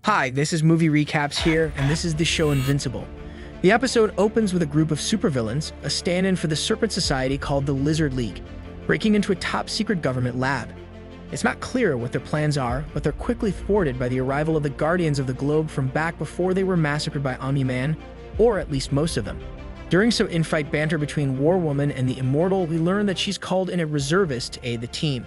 Hi, this is Movie Recaps here, and this is the show Invincible. The episode opens with a group of supervillains, a stand-in for the Serpent Society called the Lizard League, breaking into a top-secret government lab. It's not clear what their plans are, but they're quickly thwarted by the arrival of the Guardians of the Globe from back before they were massacred by Omni-Man, or at least most of them. During some in-fight banter between War Woman and the Immortal, we learn that she's called in a reservist to aid the team.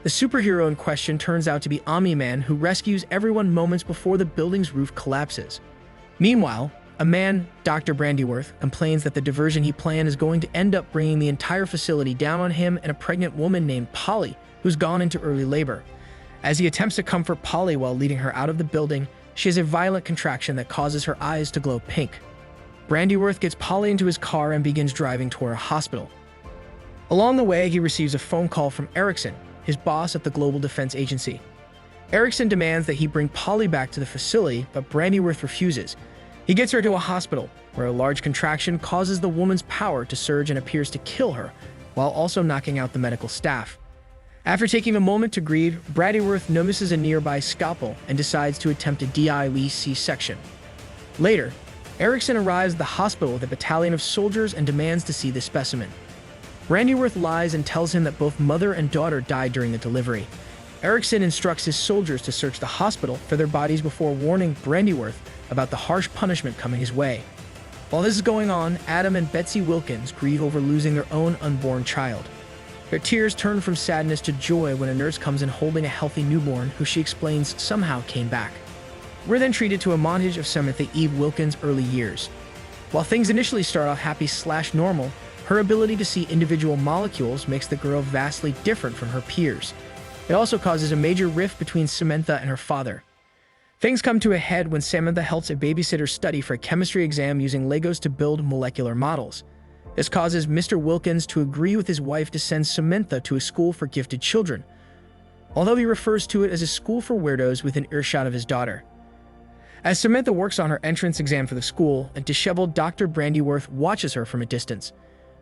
The superhero in question turns out to be Omni-Man, who rescues everyone moments before the building's roof collapses. Meanwhile, a man, Dr. Brandiworth, complains that the diversion he planned is going to end up bringing the entire facility down on him and a pregnant woman named Polly, who's gone into early labor. As he attempts to comfort Polly while leading her out of the building, she has a violent contraction that causes her eyes to glow pink. Brandiworth gets Polly into his car and begins driving toward a hospital. Along the way, he receives a phone call from Erickson, his boss at the Global Defense Agency. Erickson demands that he bring Polly back to the facility, but Brandiworth refuses. He gets her to a hospital, where a large contraction causes the woman's power to surge and appears to kill her, while also knocking out the medical staff. After taking a moment to grieve, Brandiworth notices a nearby scalpel and decides to attempt a DIY C-section. Later, Erickson arrives at the hospital with a battalion of soldiers and demands to see the specimen. Brandiworth lies and tells him that both mother and daughter died during the delivery. Erickson instructs his soldiers to search the hospital for their bodies before warning Brandiworth about the harsh punishment coming his way. While this is going on, Adam and Betsy Wilkins grieve over losing their own unborn child. Their tears turn from sadness to joy when a nurse comes in holding a healthy newborn who she explains somehow came back. We're then treated to a montage of Samantha Eve Wilkins' early years. While things initially start off happy/normal, her ability to see individual molecules makes the girl vastly different from her peers. It also causes a major rift between Samantha and her father. Things come to a head when Samantha helps a babysitter study for a chemistry exam using Legos to build molecular models. This causes Mr. Wilkins to agree with his wife to send Samantha to a school for gifted children, although he refers to it as a school for weirdos within earshot of his daughter. As Samantha works on her entrance exam for the school, a disheveled Dr. Brandiworth watches her from a distance.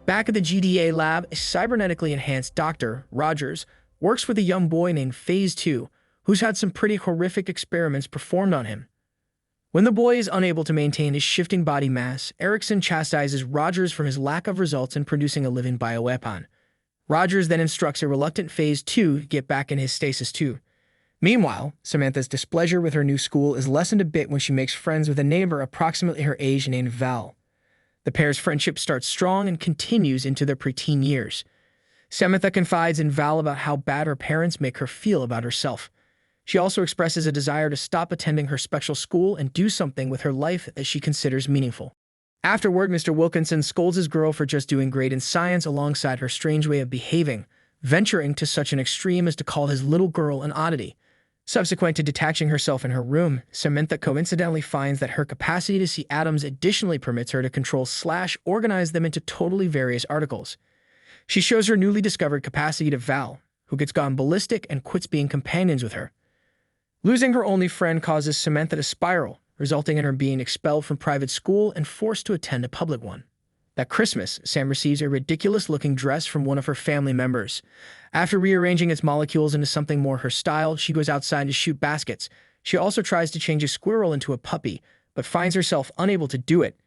Back at the GDA lab, a cybernetically enhanced doctor, Rogers, works with a young boy named Phase 2, who's had some pretty horrific experiments performed on him. When the boy is unable to maintain his shifting body mass, Erickson chastises Rogers for his lack of results in producing a living bioweapon. Rogers then instructs a reluctant Phase 2 to get back in his stasis too. Meanwhile, Samantha's displeasure with her new school is lessened a bit when she makes friends with a neighbor approximately her age named Val. The pair's friendship starts strong and continues into their preteen years. Samantha confides in Val about how bad her parents make her feel about herself. She also expresses a desire to stop attending her special school and do something with her life that she considers meaningful. Afterward, Mr. Wilkinson scolds his girl for just doing great in science alongside her strange way of behaving, venturing to such an extreme as to call his little girl an oddity. Subsequent to detaching herself in her room, Samantha coincidentally finds that her capacity to see atoms additionally permits her to control/organize them into totally various articles. She shows her newly discovered capacity to Val, who gets gone ballistic and quits being companions with her. Losing her only friend causes Samantha to spiral, resulting in her being expelled from private school and forced to attend a public one. That Christmas, Sam receives a ridiculous-looking dress from one of her family members. After rearranging its molecules into something more her style, she goes outside to shoot baskets. She also tries to change a squirrel into a puppy, but finds herself unable to do it.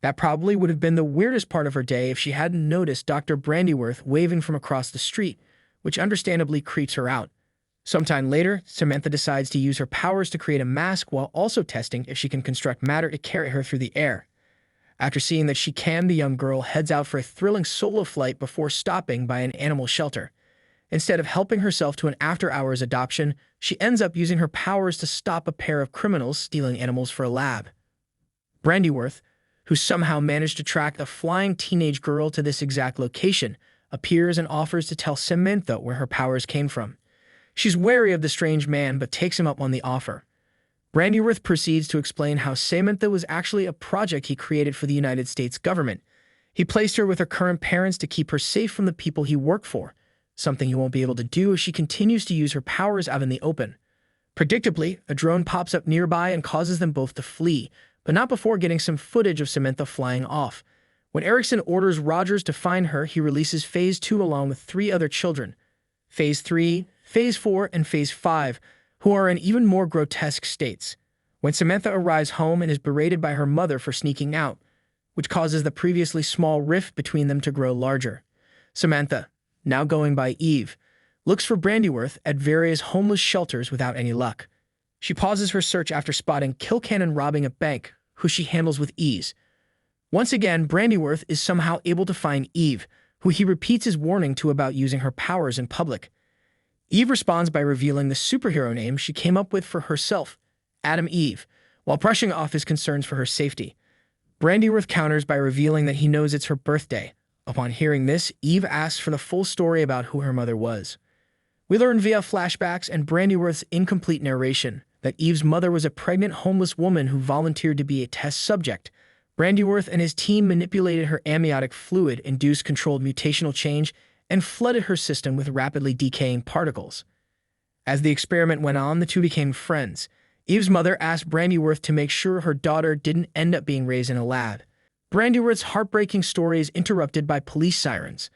That probably would have been the weirdest part of her day if she hadn't noticed Dr. Brandiworth waving from across the street, which understandably creeps her out. Sometime later, Samantha decides to use her powers to create a mask while also testing if she can construct matter to carry her through the air. After seeing that she can, the young girl heads out for a thrilling solo flight before stopping by an animal shelter. Instead of helping herself to an after-hours adoption, she ends up using her powers to stop a pair of criminals stealing animals for a lab. Brandiworth, who somehow managed to track a flying teenage girl to this exact location, appears and offers to tell Samantha where her powers came from. She's wary of the strange man but takes him up on the offer. Brandiworth proceeds to explain how Samantha was actually a project he created for the United States government. He placed her with her current parents to keep her safe from the people he worked for, something he won't be able to do if she continues to use her powers out in the open. Predictably, a drone pops up nearby and causes them both to flee, but not before getting some footage of Samantha flying off. When Erickson orders Rogers to find her, he releases Phase 2 along with 3 other children. Phase 3, Phase 4, and Phase 5, who are in even more grotesque states. when Samantha arrives home and is berated by her mother for sneaking out, which causes the previously small rift between them to grow larger. Samantha, now going by Eve, looks for Brandiworth at various homeless shelters without any luck. She pauses her search after spotting Kilcannon robbing a bank, who she handles with ease. Once again, Brandiworth is somehow able to find Eve, who he repeats his warning to about using her powers in public. Eve responds by revealing the superhero name she came up with for herself, Adam Eve, while brushing off his concerns for her safety. Brandiworth counters by revealing that he knows it's her birthday. Upon hearing this, Eve asks for the full story about who her mother was. We learn via flashbacks and Brandiworth's incomplete narration that Eve's mother was a pregnant homeless woman who volunteered to be a test subject. Brandiworth and his team manipulated her amniotic fluid, induced controlled mutational change, and flooded her system with rapidly decaying particles. As the experiment went on, the two became friends. Eve's mother asked Brandiworth to make sure her daughter didn't end up being raised in a lab. Brandiworth's heartbreaking story is interrupted by police sirens.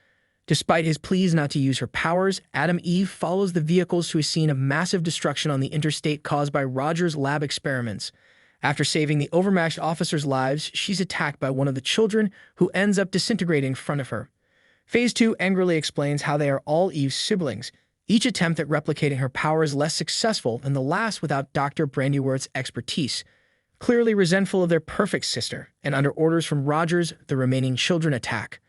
Despite his pleas not to use her powers, Adam Eve follows the vehicles to a scene of massive destruction on the interstate caused by Roger's lab experiments. After saving the overmatched officers' lives, she's attacked by one of the children, who ends up disintegrating in front of her. Phase 2 angrily explains how they are all Eve's siblings, each attempt at replicating her powers less successful than the last without Dr. Brandiworth's expertise. Clearly resentful of their perfect sister, and under orders from Rogers, the remaining children attack.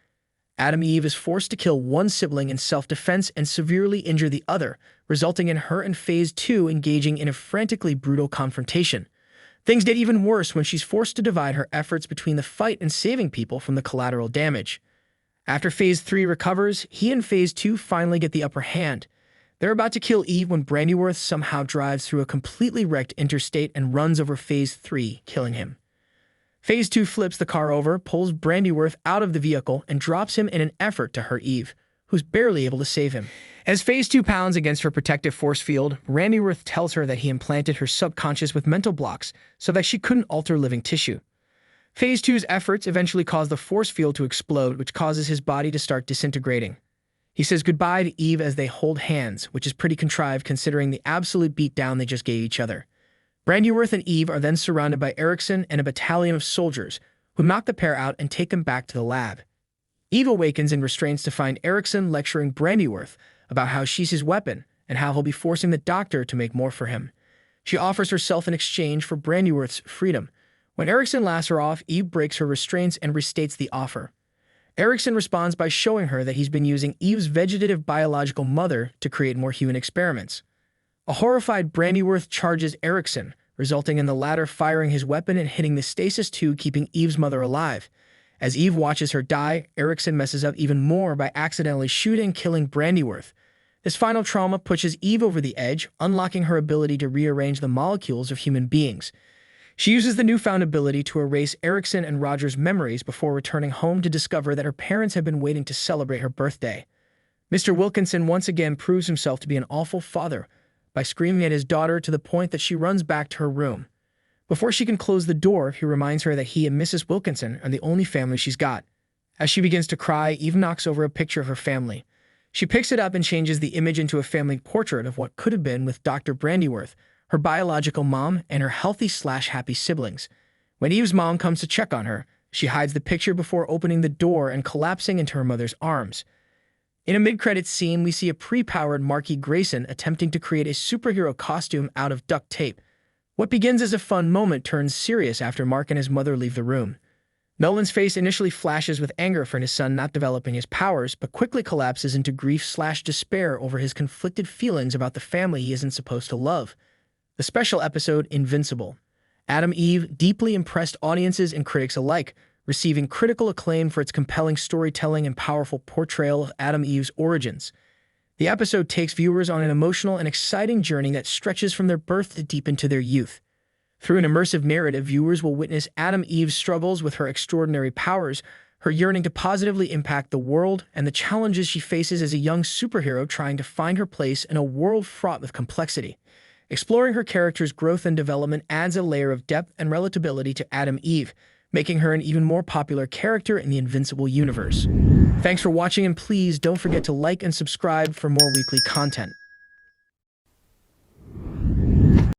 Adam Eve is forced to kill one sibling in self-defense and severely injure the other, resulting in her and Phase 2 engaging in a frantically brutal confrontation. Things get even worse when she's forced to divide her efforts between the fight and saving people from the collateral damage. After Phase 3 recovers, he and Phase 2 finally get the upper hand. They're about to kill Eve when Brandiworth somehow drives through a completely wrecked interstate and runs over Phase 3, killing him. Phase 2 flips the car over, pulls Brandiworth out of the vehicle, and drops him in an effort to hurt Eve, who's barely able to save him. As Phase 2 pounds against her protective force field, Brandiworth tells her that he implanted her subconscious with mental blocks so that she couldn't alter living tissue. Phase 2's efforts eventually cause the force field to explode, which causes his body to start disintegrating. He says goodbye to Eve as they hold hands, which is pretty contrived considering the absolute beatdown they just gave each other. Brandiworth and Eve are then surrounded by Erickson and a battalion of soldiers, who knock the pair out and take them back to the lab. Eve awakens in restraints to find Erickson lecturing Brandiworth about how she's his weapon and how he'll be forcing the doctor to make more for him. She offers herself in exchange for Brandiworth's freedom. When Erickson laughs her off, Eve breaks her restraints and restates the offer. Erickson responds by showing her that he's been using Eve's vegetative biological mother to create more human experiments. A horrified Brandiworth charges Erickson, resulting in the latter firing his weapon and hitting the stasis tube, keeping Eve's mother alive. As Eve watches her die, Erickson messes up even more by accidentally shooting and killing Brandiworth. This final trauma pushes Eve over the edge, unlocking her ability to rearrange the molecules of human beings. She uses the newfound ability to erase Erickson and Roger's memories before returning home to discover that her parents have been waiting to celebrate her birthday. Mr. Wilkinson once again proves himself to be an awful father by screaming at his daughter to the point that she runs back to her room. Before she can close the door, he reminds her that he and Mrs. Wilkinson are the only family she's got. As she begins to cry, Eve knocks over a picture of her family. She picks it up and changes the image into a family portrait of what could have been with Dr. Brandiworth, her biological mom, and her healthy/happy siblings. When Eve's mom comes to check on her, she hides the picture before opening the door and collapsing into her mother's arms. In a mid-credits scene, we see a pre-powered Marky Grayson attempting to create a superhero costume out of duct tape. What begins as a fun moment turns serious after Mark and his mother leave the room. Nolan's face initially flashes with anger for his son not developing his powers, but quickly collapses into grief/despair over his conflicted feelings about the family he isn't supposed to love. The special episode, Invincible. Adam Eve deeply impressed audiences and critics alike, receiving critical acclaim for its compelling storytelling and powerful portrayal of Adam Eve's origins. The episode takes viewers on an emotional and exciting journey that stretches from their birth to deep into their youth. Through an immersive narrative, viewers will witness Adam Eve's struggles with her extraordinary powers, her yearning to positively impact the world, and the challenges she faces as a young superhero trying to find her place in a world fraught with complexity. Exploring her character's growth and development adds a layer of depth and relatability to Adam Eve, making her an even more popular character in the Invincible universe. Thanks for watching, and please don't forget to like and subscribe for more weekly content.